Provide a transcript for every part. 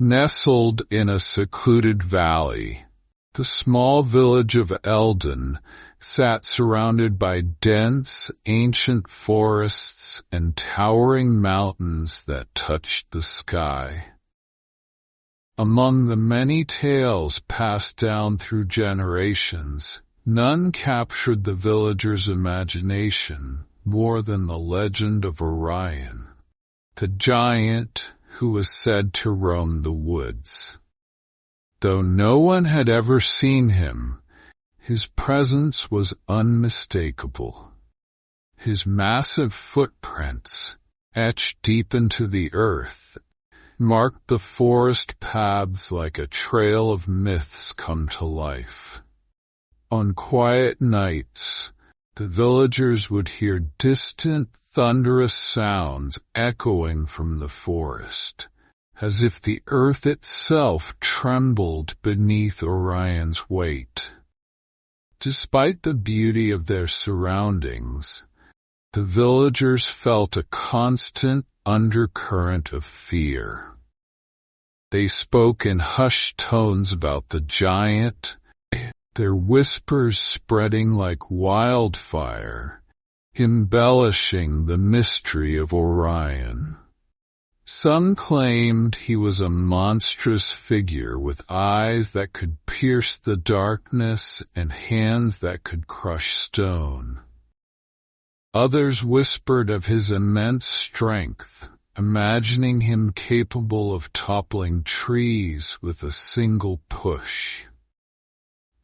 Nestled in a secluded valley, the small village of Eldon sat surrounded by dense, ancient forests and towering mountains that touched the sky. Among the many tales passed down through generations, none captured the villagers' imagination more than the legend of Orion, the giant who was said to roam the woods. Though no one had ever seen him, his presence was unmistakable. His massive footprints, etched deep into the earth, marked the forest paths like a trail of myths come to life. On quiet nights, the villagers would hear distant, thunderous sounds echoing from the forest, as if the earth itself trembled beneath Orion's weight. Despite the beauty of their surroundings, the villagers felt a constant undercurrent of fear. They spoke in hushed tones about the giant, their whispers spreading like wildfire, embellishing the mystery of Orion. Some claimed he was a monstrous figure with eyes that could pierce the darkness and hands that could crush stone. Others whispered of his immense strength, imagining him capable of toppling trees with a single push.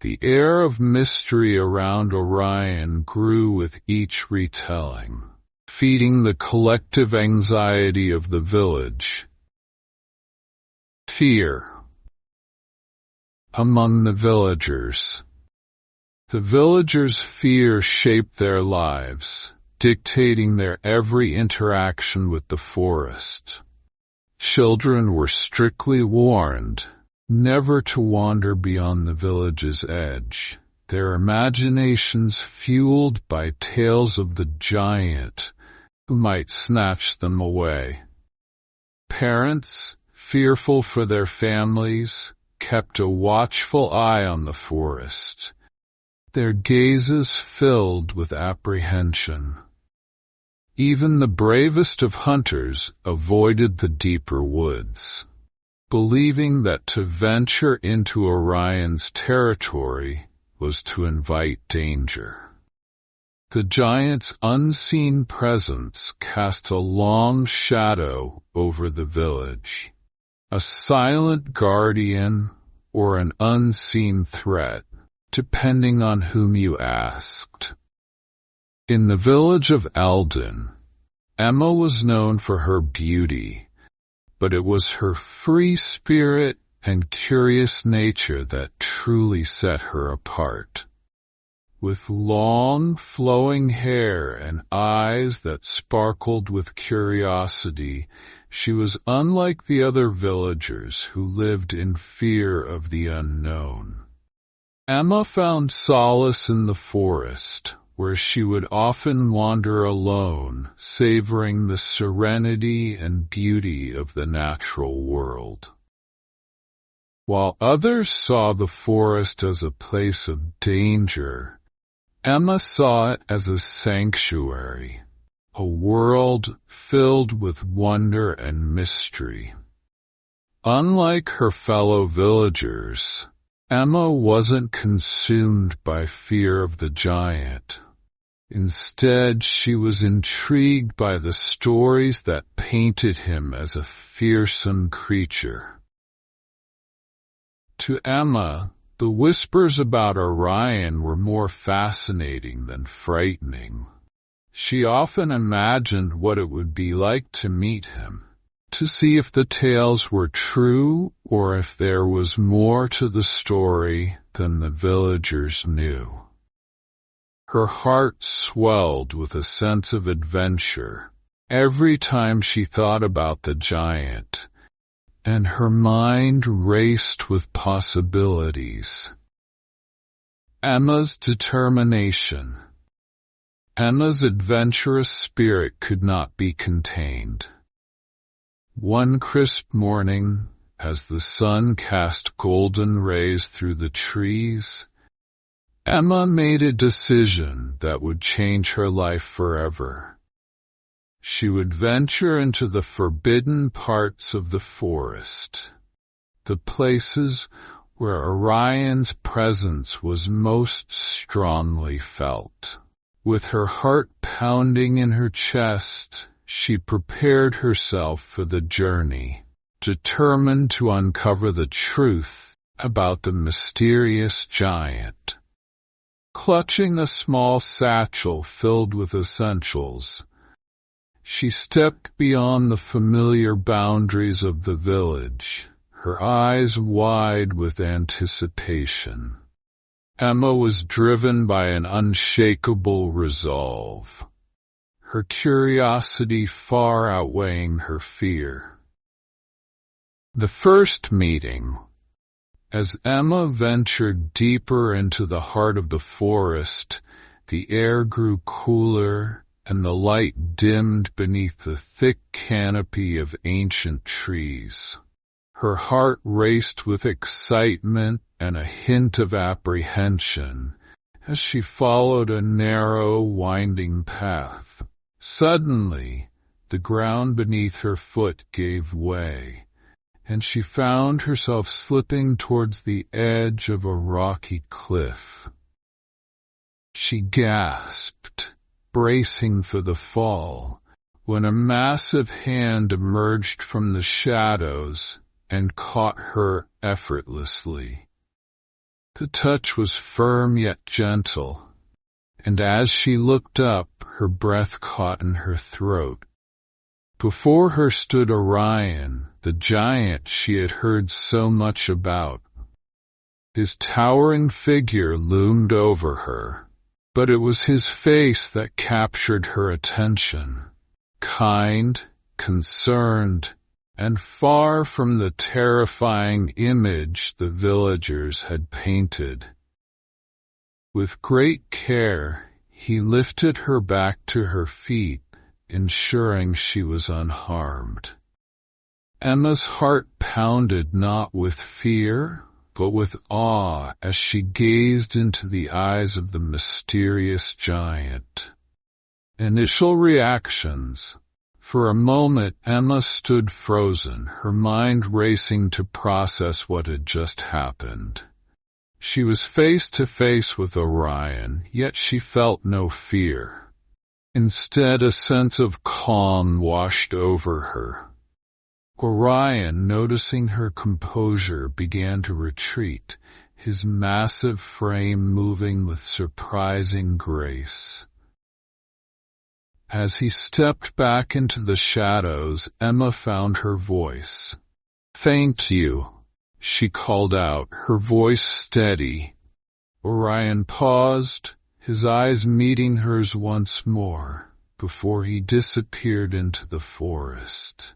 The air of mystery around Orion grew with each retelling, feeding the collective anxiety of the village. Fear. Among the villagers. The villagers' fear shaped their lives, dictating their every interaction with the forest. Children were strictly warned never to wander beyond the village's edge, their imaginations fueled by tales of the giant who might snatch them away. Parents, fearful for their families, kept a watchful eye on the forest, their gazes filled with apprehension. Even the bravest of hunters avoided the deeper woods, believing that to venture into Orion's territory was to invite danger. The giant's unseen presence cast a long shadow over the village, a silent guardian or an unseen threat, depending on whom you asked. In the village of Eldon, Emma was known for her beauty, but it was her free spirit and curious nature that truly set her apart. With long, flowing hair and eyes that sparkled with curiosity, she was unlike the other villagers who lived in fear of the unknown. Emma found solace in the forest, where she would often wander alone, savoring the serenity and beauty of the natural world. While others saw the forest as a place of danger, Emma saw it as a sanctuary, a world filled with wonder and mystery. Unlike her fellow villagers, Emma wasn't consumed by fear of the giant. Instead, she was intrigued by the stories that painted him as a fearsome creature. To Emma, the whispers about Orion were more fascinating than frightening. She often imagined what it would be like to meet him, to see if the tales were true or if there was more to the story than the villagers knew. Her heart swelled with a sense of adventure every time she thought about the giant, and her mind raced with possibilities. Emma's determination. Emma's adventurous spirit could not be contained. One crisp morning, As the sun cast golden rays through the trees, Emma made a decision that would change her life forever. She would venture into the forbidden parts of the forest, the places where Orion's presence was most strongly felt. With her heart pounding in her chest, she prepared herself for the journey, determined to uncover the truth about the mysterious giant. Clutching a small satchel filled with essentials, she stepped beyond the familiar boundaries of the village, her eyes wide with anticipation. Emma was driven by an unshakable resolve, her curiosity far outweighing her fear. The first meeting. As Emma ventured deeper into the heart of the forest, the air grew cooler and the light dimmed beneath the thick canopy of ancient trees. Her heart raced with excitement and a hint of apprehension as she followed a narrow, winding path. Suddenly, the ground beneath her foot gave way, and she found herself slipping towards the edge of a rocky cliff. She gasped, bracing for the fall, when a massive hand emerged from the shadows and caught her effortlessly. The touch was firm yet gentle, and as she looked up, her breath caught in her throat. Before her stood Orion, the giant she had heard so much about. His towering figure loomed over her, but it was his face that captured her attention. Kind, concerned, and far from the terrifying image the villagers had painted. With great care, he lifted her back to her feet, ensuring she was unharmed. Emma's heart pounded not with fear, but with awe as she gazed into the eyes of the mysterious giant. Initial reactions. For a moment, Emma stood frozen, her mind racing to process what had just happened. She was face to face with Orion, yet she felt no fear. Instead, a sense of calm washed over her. Orion, noticing her composure, began to retreat, his massive frame moving with surprising grace. As he stepped back into the shadows, Emma found her voice. "Thank you," she called out, her voice steady. Orion paused, his eyes meeting hers once more, before he disappeared into the forest.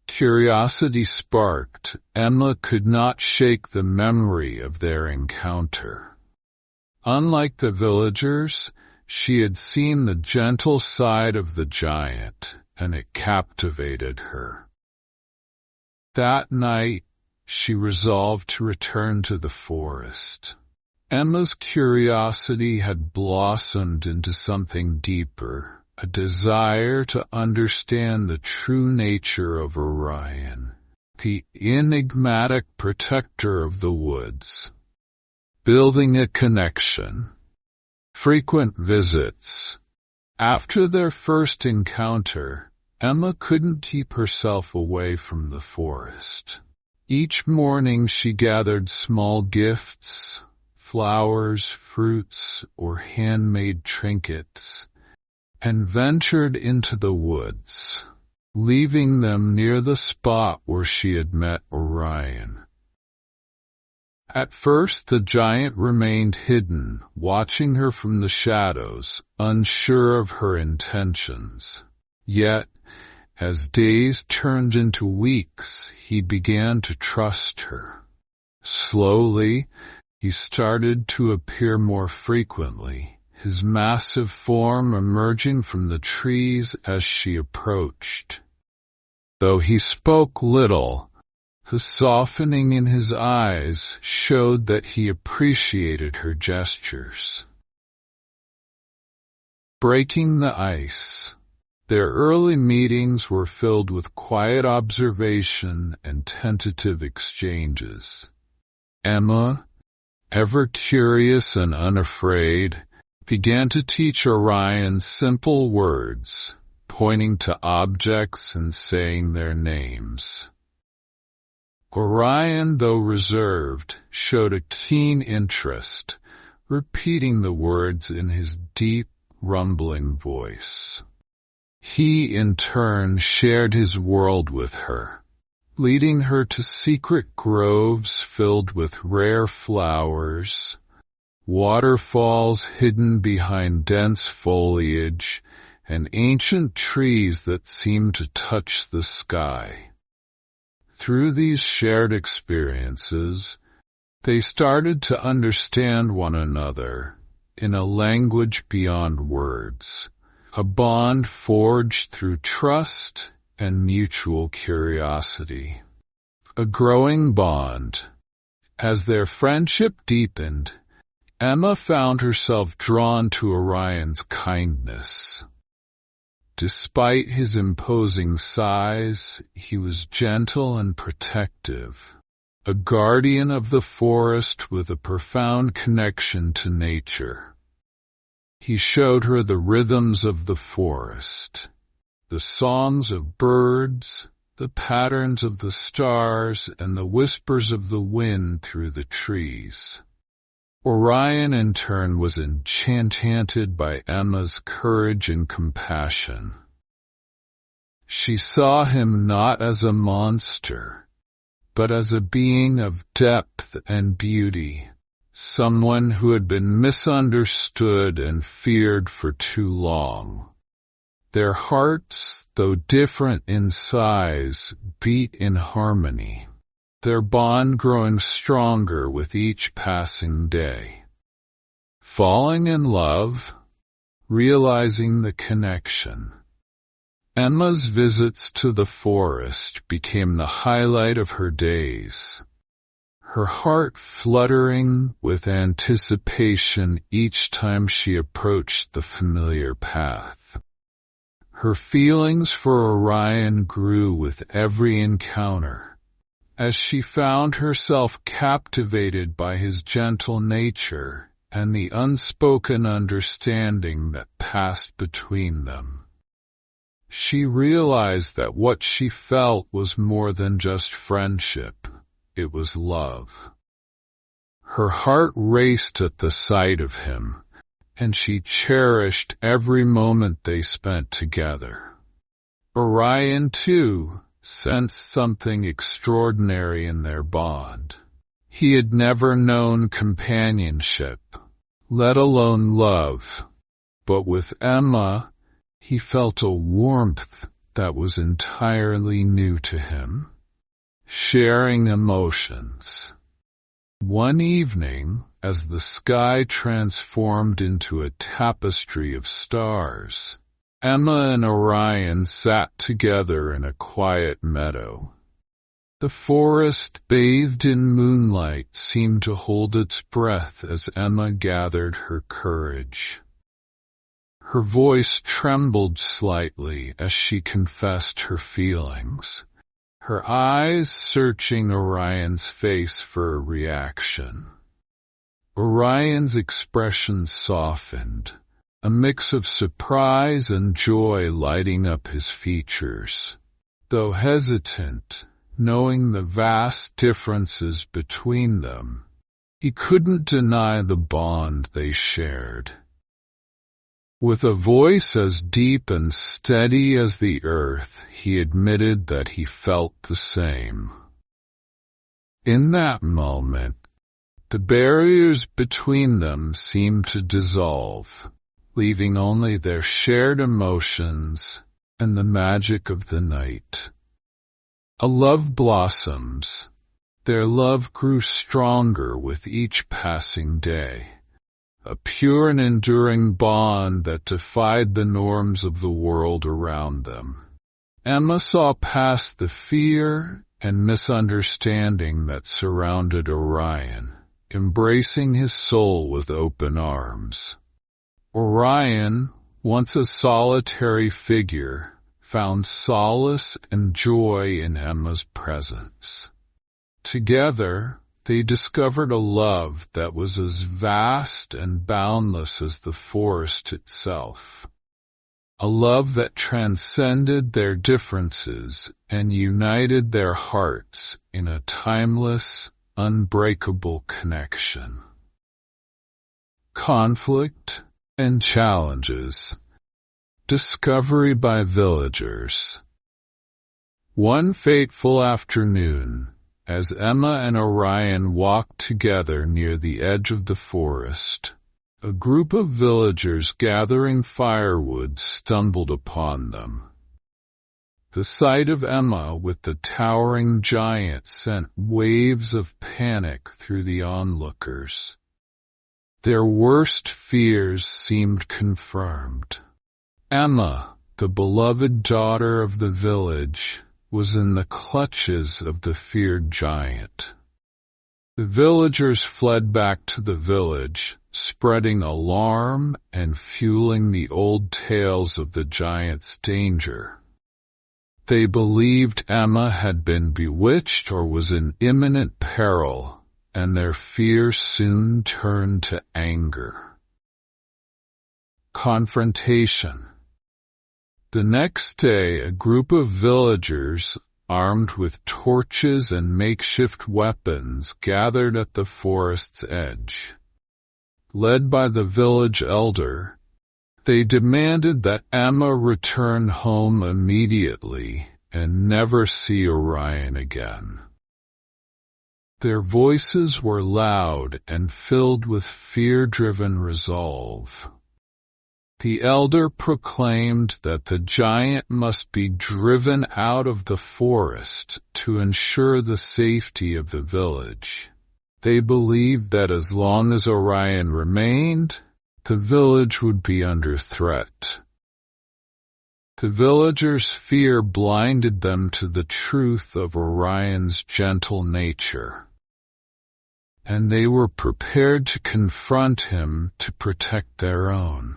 Curiosity sparked. Emma could not shake the memory of their encounter. Unlike the villagers, she had seen the gentle side of the giant, and it captivated her. That night, she resolved to return to the forest. Emma's curiosity had blossomed into something deeper, a desire to understand the true nature of Orion, the enigmatic protector of the woods. Building a connection. Frequent visits. After their first encounter, Emma couldn't keep herself away from the forest. Each morning she gathered small gifts, flowers, fruits, or handmade trinkets, and ventured into the woods, leaving them near the spot where she had met Orion. At first the giant remained hidden, watching her from the shadows, unsure of her intentions. Yet, as days turned into weeks, he began to trust her. Slowly, he started to appear more frequently, his massive form emerging from the trees as she approached. Though he spoke little, The softening in his eyes showed that he appreciated her gestures. Breaking the ice. Their early meetings were filled with quiet observation and tentative exchanges. Emma, ever curious and unafraid, began to teach Orion simple words, pointing to objects and saying their names. Orion, though reserved, showed a keen interest, repeating the words in his deep, rumbling voice. He, in turn, shared his world with her, leading her to secret groves filled with rare flowers, waterfalls hidden behind dense foliage, and ancient trees that seemed to touch the sky. Through these shared experiences, they started to understand one another in a language beyond words, a bond forged through trust and mutual curiosity. A growing bond. As their friendship deepened, Emma found herself drawn to Orion's kindness. Despite his imposing size, he was gentle and protective, a guardian of the forest with a profound connection to nature. He showed her the rhythms of the forest, the songs of birds, the patterns of the stars, and the whispers of the wind through the trees. Orion, in turn, was enchanted by Emma's courage and compassion. She saw him not as a monster, but as a being of depth and beauty, someone who had been misunderstood and feared for too long. Their hearts, though different in size, beat in harmony, their bond growing stronger with each passing day. Falling in love, realizing the connection. Emma's visits to the forest became the highlight of her days, her heart fluttering with anticipation each time she approached the familiar path. Her feelings for Orion grew with every encounter, as she found herself captivated by his gentle nature and the unspoken understanding that passed between them. She realized that what she felt was more than just friendship, it was love. Her heart raced at the sight of him, and she cherished every moment they spent together. Orion, too, sensed something extraordinary in their bond. He had never known companionship, let alone love, but with Emma, he felt a warmth that was entirely new to him. Sharing emotions. One evening, as the sky transformed into a tapestry of stars, Emma and Orion sat together in a quiet meadow. The forest, bathed in moonlight, seemed to hold its breath as Emma gathered her courage. Her voice trembled slightly as she confessed her feelings, her eyes searching Orion's face for a reaction. Orion's expression softened, a mix of surprise and joy lighting up his features. Though hesitant, knowing the vast differences between them, he couldn't deny the bond they shared. With a voice as deep and steady as the earth, he admitted that he felt the same. In that moment, the barriers between them seemed to dissolve, leaving only their shared emotions and the magic of the night. A love blossoms. Their love grew stronger with each passing day. A pure and enduring bond that defied the norms of the world around them. Emma saw past the fear and misunderstanding that surrounded Orion, embracing his soul with open arms. Orion, once a solitary figure, found solace and joy in Emma's presence. Together, they discovered a love that was as vast and boundless as the forest itself. A love that transcended their differences and united their hearts in a timeless, unbreakable connection. Conflict and challenges. Discovery by villagers. One fateful afternoon, as Emma and Orion walked together near the edge of the forest, a group of villagers gathering firewood stumbled upon them. The sight of Emma with the towering giant sent waves of panic through the onlookers. Their worst fears seemed confirmed. Emma, the beloved daughter of the village, was in the clutches of the feared giant. The villagers fled back to the village, spreading alarm and fueling the old tales of the giant's danger. They believed Emma had been bewitched or was in imminent peril, and their fear soon turned to anger. Confrontation. The next day, a group of villagers, armed with torches and makeshift weapons, gathered at the forest's edge. Led by the village elder, they demanded that Emma return home immediately and never see Orion again. Their voices were loud and filled with fear-driven resolve. The elder proclaimed that the giant must be driven out of the forest to ensure the safety of the village. They believed that as long as Orion remained, the village would be under threat. The villagers' fear blinded them to the truth of Orion's gentle nature, and they were prepared to confront him to protect their own.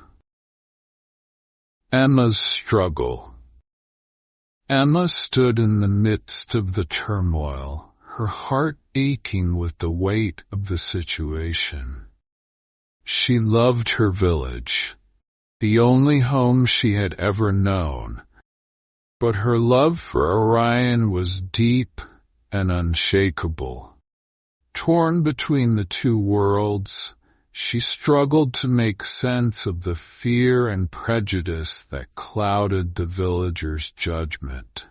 Emma's struggle. Emma stood in the midst of the turmoil, her heart aching with the weight of the situation. She loved her village, the only home she had ever known, but her love for Orion was deep and unshakable. Torn between the two worlds, she struggled to make sense of the fear and prejudice that clouded the villagers' judgment.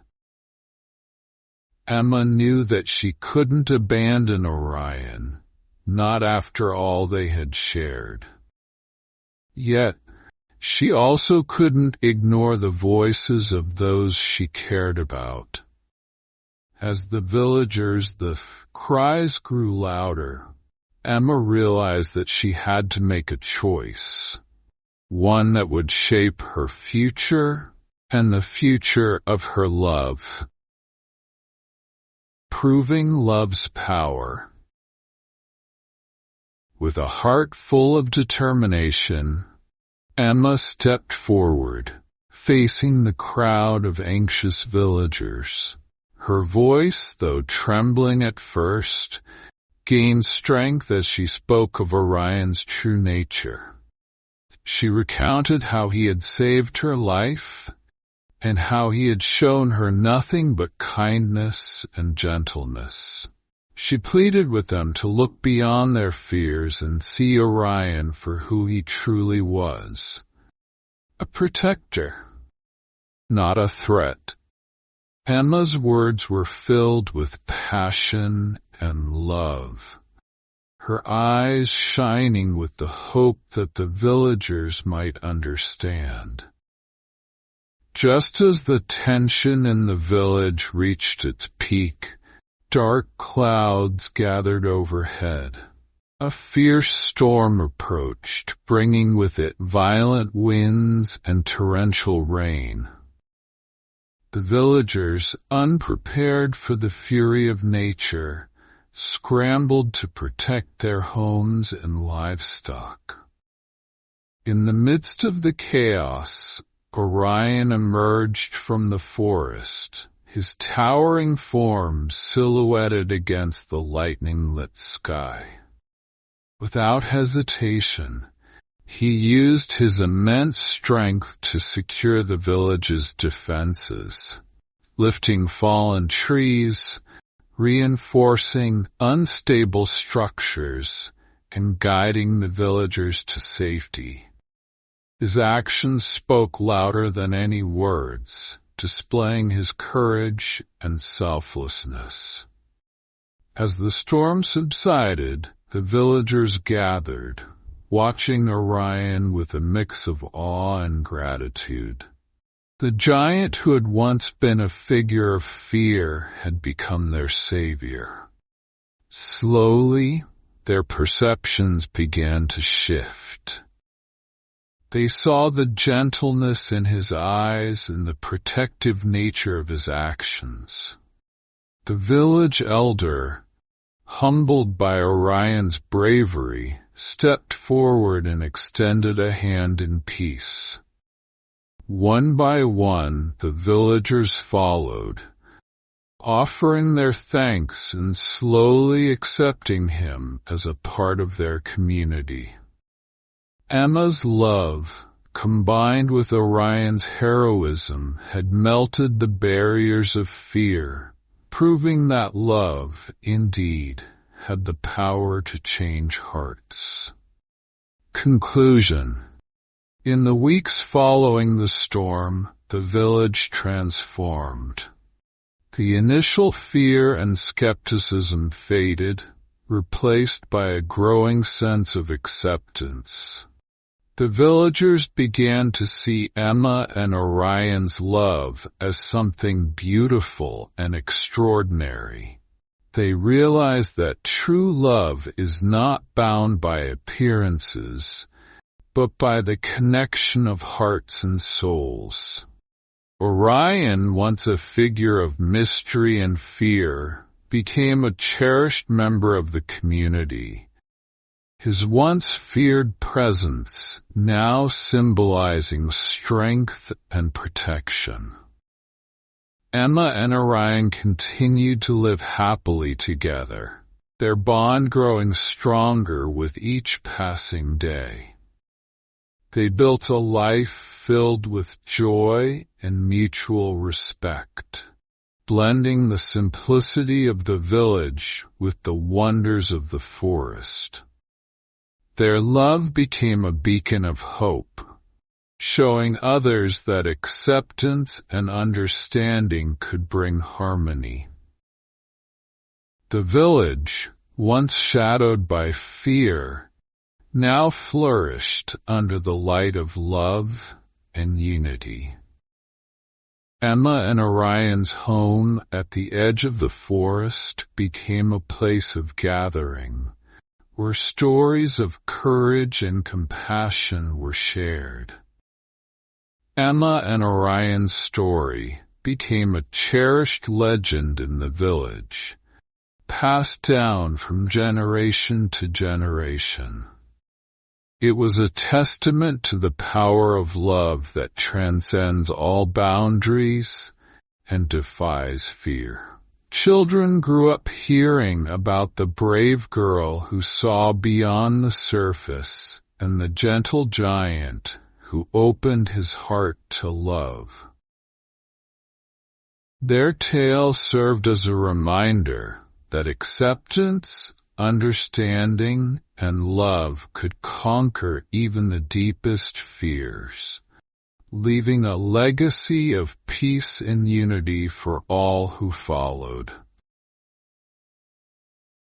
Emma knew that she couldn't abandon Orion, not after all they had shared. Yet, she also couldn't ignore the voices of those she cared about. As the villagers' cries grew louder, Emma realized that she had to make a choice, one that would shape her future and the future of her love. Proving love's power. With a heart full of determination, Emma stepped forward, facing the crowd of anxious villagers. Her voice, though trembling at first, gained strength as she spoke of Orion's true nature. She recounted how he had saved her life and how he had shown her nothing but kindness and gentleness. She pleaded with them to look beyond their fears and see Orion for who he truly was. A protector, not a threat. Emma's words were filled with passion and love, her eyes shining with the hope that the villagers might understand. Just as the tension in the village reached its peak, dark clouds gathered overhead. A fierce storm approached, bringing with it violent winds and torrential rain. The villagers, unprepared for the fury of nature, scrambled to protect their homes and livestock. In the midst of the chaos, Orion emerged from the forest, his towering form silhouetted against the lightning-lit sky. Without hesitation, he used his immense strength to secure the village's defenses, lifting fallen trees, reinforcing unstable structures, and guiding the villagers to safety. His actions spoke louder than any words, displaying his courage and selflessness. As the storm subsided, the villagers gathered, watching Orion with a mix of awe and gratitude. The giant who had once been a figure of fear had become their savior. Slowly, their perceptions began to shift. They saw the gentleness in his eyes and the protective nature of his actions. The village elder, humbled by Orion's bravery, stepped forward and extended a hand in peace. One by one, the villagers followed, offering their thanks and slowly accepting him as a part of their community. Emma's love, combined with Orion's heroism, had melted the barriers of fear, proving that love, indeed, had the power to change hearts. Conclusion. In the weeks following the storm, the village transformed. The initial fear and skepticism faded, replaced by a growing sense of acceptance. The villagers began to see Emma and Orion's love as something beautiful and extraordinary. They realized that true love is not bound by appearances, but by the connection of hearts and souls. Orion, once a figure of mystery and fear, became a cherished member of the community. His once feared presence now symbolizing strength and protection. Emma and Orion continued to live happily together, their bond growing stronger with each passing day. They built a life filled with joy and mutual respect, blending the simplicity of the village with the wonders of the forest. Their love became a beacon of hope, showing others that acceptance and understanding could bring harmony. The village, once shadowed by fear, now flourished under the light of love and unity. Emma and Orion's home at the edge of the forest became a place of gathering, where stories of courage and compassion were shared. Emma and Orion's story became a cherished legend in the village, passed down from generation to generation. It was a testament to the power of love that transcends all boundaries and defies fear. Children grew up hearing about the brave girl who saw beyond the surface and the gentle giant who opened his heart to love. Their tale served as a reminder that acceptance, understanding, and love could conquer even the deepest fears, leaving a legacy of peace and unity for all who followed.